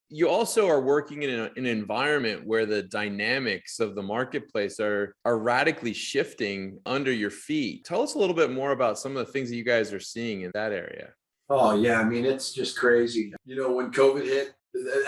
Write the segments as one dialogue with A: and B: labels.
A: You also are working in an environment where the dynamics of the marketplace are radically shifting under your feet. Tell us a little bit more about some of the things that you guys are seeing in that area.
B: Oh, yeah. I mean, it's just crazy. When COVID hit,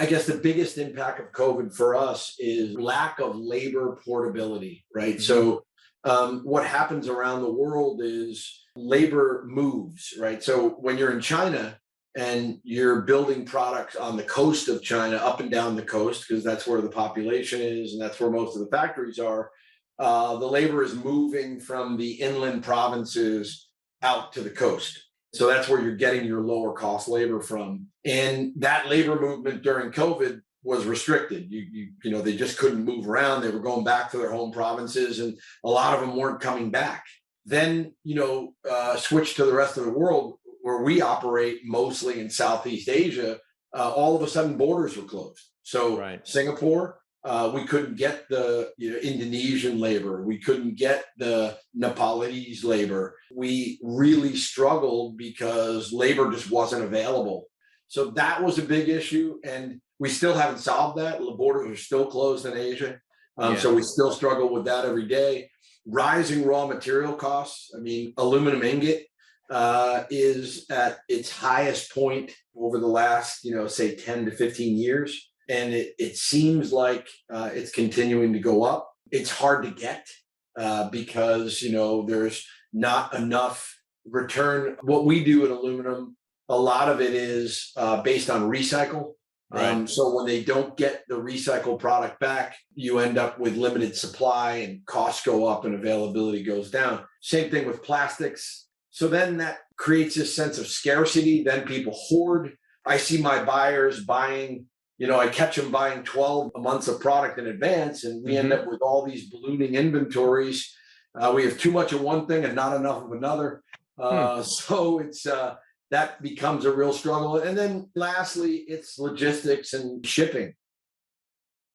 B: I guess the biggest impact of COVID for us is lack of labor portability, right?
A: Hmm.
B: What happens around the world is labor moves, right? So, when you're in China and you're building products on the coast of China, up and down the coast, because that's where the population is and that's where most of the factories are, the labor is moving from the inland provinces out to the coast. So that's where you're getting your lower cost labor from. And that labor movement during COVID was restricted. They just couldn't move around. They were going back to their home provinces, and a lot of them weren't coming back. Then, switch to the rest of the world where we operate mostly in Southeast Asia. All of a sudden, borders were closed. So
A: Right.
B: Singapore, we couldn't get the Indonesian labor. We couldn't get the Nepalese labor. We really struggled because labor just wasn't available. So that was a big issue, and we still haven't solved that. The borders are still closed in Asia.
A: Yeah.
B: So we still struggle with that every day. Rising raw material costs. I mean, aluminum ingot is at its highest point over the last, say 10 to 15 years. And it seems like it's continuing to go up. It's hard to get because there's not enough return. What we do in aluminum, a lot of it is based on recycle.
A: Right.
B: So when they don't get the recycled product back, you end up with limited supply and costs go up and availability goes down. Same thing with plastics. So then that creates this sense of scarcity. Then people hoard. I see my buyers buying. I catch them buying 12 months of product in advance, and we end up with all these ballooning inventories. We have too much of one thing and not enough of another. So it's that becomes a real struggle. And then lastly, it's logistics and shipping.